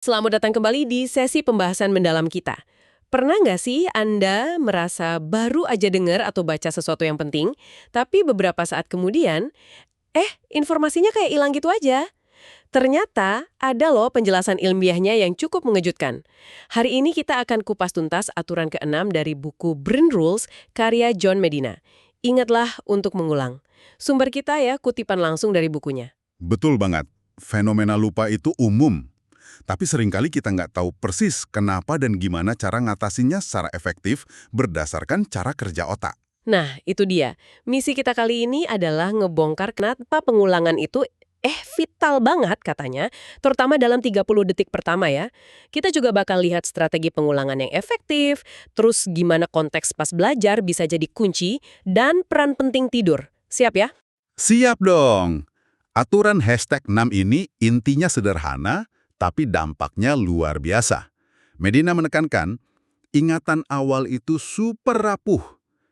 Selamat datang kembali di sesi pembahasan mendalam kita. Pernah nggak sih Anda merasa baru aja dengar atau baca sesuatu yang penting, tapi beberapa saat kemudian, informasinya kayak hilang gitu aja? Ternyata ada loh penjelasan ilmiahnya yang cukup mengejutkan. Hari ini kita akan kupas tuntas aturan keenam dari buku Brain Rules karya John Medina. Ingatlah untuk mengulang. Sumber kita ya kutipan langsung dari bukunya. Betul banget. Fenomena lupa itu umum. Tapi seringkali kita nggak tahu persis kenapa dan gimana cara ngatasinnya secara efektif berdasarkan cara kerja otak. Nah, itu dia. Misi kita kali ini adalah ngebongkar kenapa pengulangan itu vital banget katanya, terutama dalam 30 detik pertama ya. Kita juga bakal lihat strategi pengulangan yang efektif, terus gimana konteks pas belajar bisa jadi kunci, dan peran penting tidur. Siap ya? Siap dong! Aturan #6 ini intinya sederhana, tapi dampaknya luar biasa. Medina menekankan, ingatan awal itu super rapuh.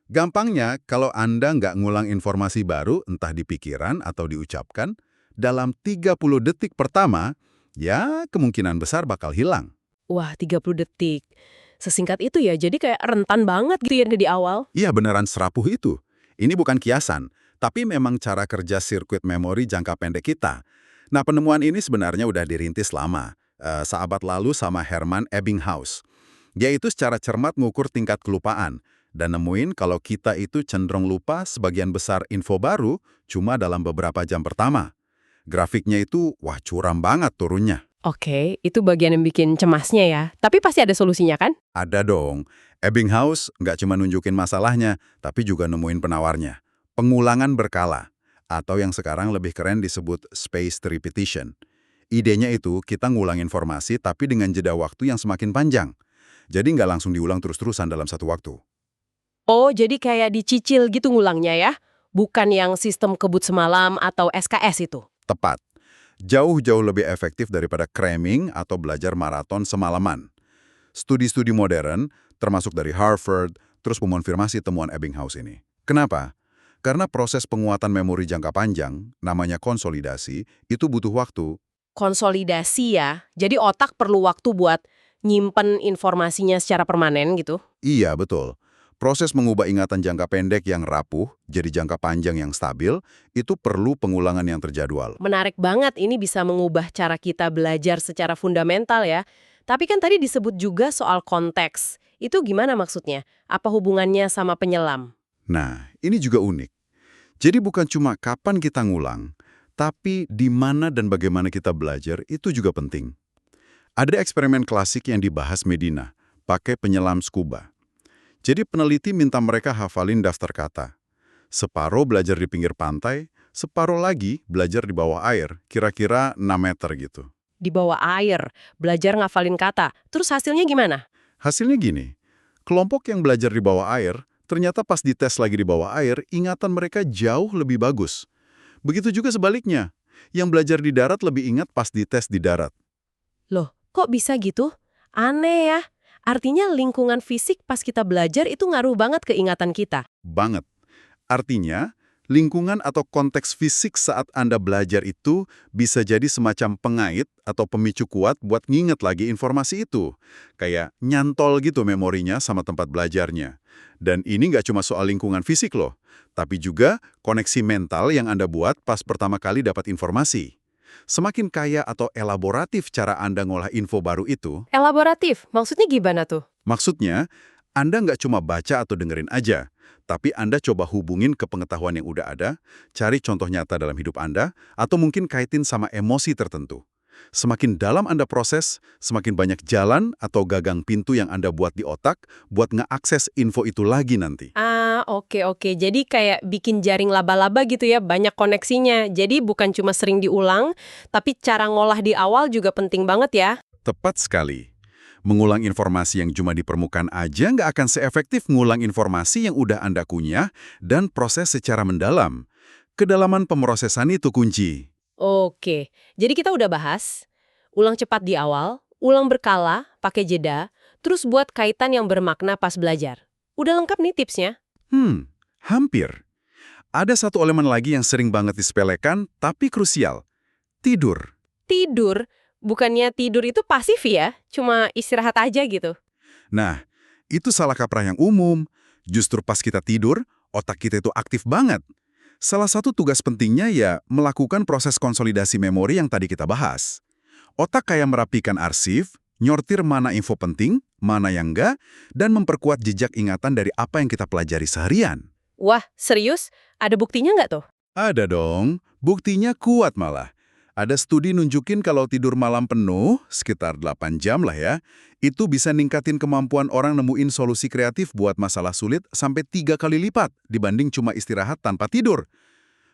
Gampangnya, kalau Anda nggak ngulang informasi baru, entah di pikiran atau diucapkan, dalam 30 detik pertama, ya kemungkinan besar bakal hilang. Wah, 30 detik. Sesingkat itu ya, jadi kayak rentan banget gitu ya di awal. Iya beneran serapuh itu. Ini bukan kiasan, tapi memang cara kerja sirkuit memori jangka pendek kita. Nah penemuan ini sebenarnya udah dirintis lama, seabad lalu sama Hermann Ebbinghaus. Dia itu secara cermat mengukur tingkat kelupaan, dan nemuin kalau kita itu cenderung lupa sebagian besar info baru cuma dalam beberapa jam pertama. Grafiknya itu, wah curam banget turunnya. Oke, itu bagian yang bikin cemasnya ya. Tapi pasti ada solusinya kan? Ada dong. Ebbinghaus nggak cuma nunjukin masalahnya, tapi juga nemuin penawarnya. Pengulangan berkala, atau yang sekarang lebih keren disebut spaced repetition. Idenya itu kita ngulang informasi tapi dengan jeda waktu yang semakin panjang. Jadi nggak langsung diulang terus-terusan dalam satu waktu. Oh, jadi kayak dicicil gitu ngulangnya ya? Bukan yang sistem kebut semalam atau SKS itu? Tepat. Jauh-jauh lebih efektif daripada cramming atau belajar maraton semalaman. Studi-studi modern, termasuk dari Harvard, terus mengonfirmasi temuan Ebbinghaus ini. Kenapa? Karena proses penguatan memori jangka panjang, namanya konsolidasi, itu butuh waktu. Konsolidasi ya? Jadi otak perlu waktu buat nyimpen informasinya secara permanen gitu? Iya, betul. Proses mengubah ingatan jangka pendek yang rapuh jadi jangka panjang yang stabil, itu perlu pengulangan yang terjadwal. Menarik banget ini bisa mengubah cara kita belajar secara fundamental ya. Tapi kan tadi disebut juga soal konteks. Itu gimana maksudnya? Apa hubungannya sama penyelam? Nah, ini juga unik. Jadi bukan cuma kapan kita ngulang, tapi di mana dan bagaimana kita belajar itu juga penting. Ada eksperimen klasik yang dibahas Medina, pakai penyelam scuba. Jadi peneliti minta mereka hafalin daftar kata. Separuh belajar di pinggir pantai, separuh lagi belajar di bawah air, kira-kira 6 meter gitu. Di bawah air, belajar ngafalin kata. Terus hasilnya gimana? Hasilnya gini, kelompok yang belajar di bawah air, ternyata pas dites lagi di bawah air, ingatan mereka jauh lebih bagus. Begitu juga sebaliknya, yang belajar di darat lebih ingat pas dites di darat. Loh, kok bisa gitu? Aneh ya. Artinya lingkungan fisik pas kita belajar itu ngaruh banget ke ingatan kita. Banget. Artinya, lingkungan atau konteks fisik saat Anda belajar itu bisa jadi semacam pengait atau pemicu kuat buat nginget lagi informasi itu. Kayak nyantol gitu memorinya sama tempat belajarnya. Dan ini nggak cuma soal lingkungan fisik loh, tapi juga koneksi mental yang Anda buat pas pertama kali dapat informasi. Semakin kaya atau elaboratif cara Anda ngolah info baru itu, Elaboratif, maksudnya gimana tuh? maksudnya Anda nggak cuma baca atau dengerin aja, tapi Anda coba hubungin ke pengetahuan yang udah ada, cari contoh nyata dalam hidup Anda, atau mungkin kaitin sama emosi tertentu. Semakin dalam Anda proses, semakin banyak jalan atau gagang pintu yang Anda buat di otak buat ngeakses info itu lagi nanti. Ah, oke. Jadi kayak bikin jaring laba-laba gitu ya, banyak koneksinya. Jadi bukan cuma sering diulang, tapi cara ngolah di awal juga penting banget ya. Tepat sekali. Mengulang informasi yang cuma di permukaan aja nggak akan seefektif ngulang informasi yang udah Anda kunyah dan proses secara mendalam. Kedalaman pemrosesan itu kunci. Oke, jadi kita udah bahas, ulang cepat di awal, ulang berkala, pakai jeda, terus buat kaitan yang bermakna pas belajar. Udah lengkap nih tipsnya. Hampir. Ada satu elemen lagi yang sering banget disepelekan, tapi krusial. Tidur. Tidur, Bukannya tidur itu pasif ya? Cuma istirahat aja gitu? Nah, itu salah kaprah yang umum. Justru pas kita tidur, otak kita itu aktif banget. Salah satu tugas pentingnya ya melakukan proses konsolidasi memori yang tadi kita bahas. Otak kayak merapikan arsip, nyortir mana info penting, mana yang enggak, dan memperkuat jejak ingatan dari apa yang kita pelajari seharian. Wah, serius? Ada buktinya nggak tuh? Ada dong, buktinya kuat malah. Ada studi nunjukin kalau tidur malam penuh, sekitar 8 jam lah ya, itu bisa ningkatin kemampuan orang nemuin solusi kreatif buat masalah sulit sampai 3 kali lipat dibanding cuma istirahat tanpa tidur.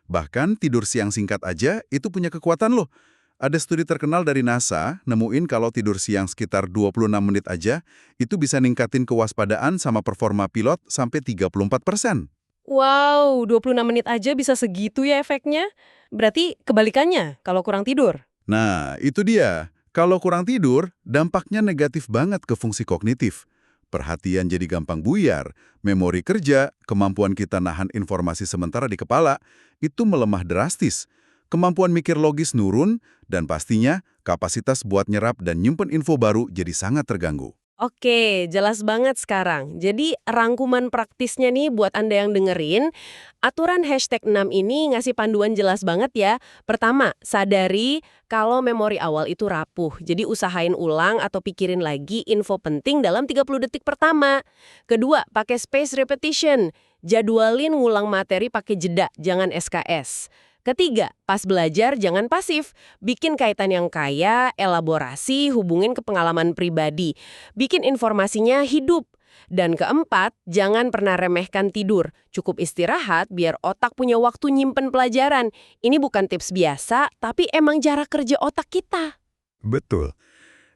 Bahkan tidur siang singkat aja itu punya kekuatan loh. Ada studi terkenal dari NASA nemuin kalau tidur siang sekitar 26 menit aja, itu bisa ningkatin kewaspadaan sama performa pilot sampai 34%. Wow, 26 menit aja bisa segitu ya efeknya? Berarti kebalikannya kalau kurang tidur? Nah, itu dia. Kalau kurang tidur, dampaknya negatif banget ke fungsi kognitif. Perhatian jadi gampang buyar, memori kerja, kemampuan kita nahan informasi sementara di kepala, itu melemah drastis. Kemampuan mikir logis nurun, dan pastinya kapasitas buat nyerap dan nyimpen info baru jadi sangat terganggu. Oke, jelas banget sekarang. Jadi rangkuman praktisnya nih buat Anda yang dengerin, aturan #6 ini ngasih panduan jelas banget ya. Pertama, sadari kalau memori awal itu rapuh. Jadi usahain ulang atau pikirin lagi info penting dalam 30 detik pertama. Kedua, pakai space repetition. Jadwalin ngulang materi pakai jeda, jangan SKS. Ketiga, pas belajar jangan pasif. Bikin kaitan yang kaya, elaborasi, hubungin ke pengalaman pribadi. Bikin informasinya hidup. Dan keempat, jangan pernah remehkan tidur. Cukup istirahat biar otak punya waktu nyimpen pelajaran. Ini bukan tips biasa, tapi emang cara kerja otak kita. Betul.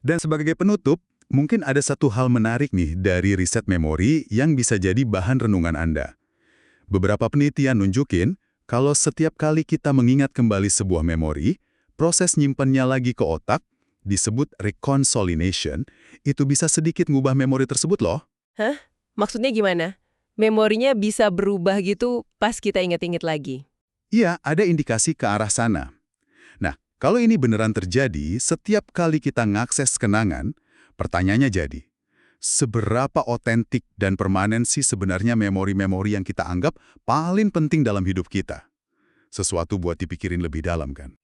Dan sebagai penutup, mungkin ada satu hal menarik nih dari riset memori yang bisa jadi bahan renungan Anda. Beberapa penelitian nunjukin kalau setiap kali kita mengingat kembali sebuah memori, proses nyimpennya lagi ke otak, disebut reconsolidation, itu bisa sedikit ngubah memori tersebut loh. Hah? Maksudnya gimana? Memorinya bisa berubah gitu pas kita inget-inget lagi. Iya, ada indikasi ke arah sana. Nah, kalau ini beneran terjadi, setiap kali kita ngakses kenangan, pertanyaannya jadi, seberapa otentik dan permanen sih sebenarnya memori-memori yang kita anggap paling penting dalam hidup kita? Sesuatu buat dipikirin lebih dalam kan?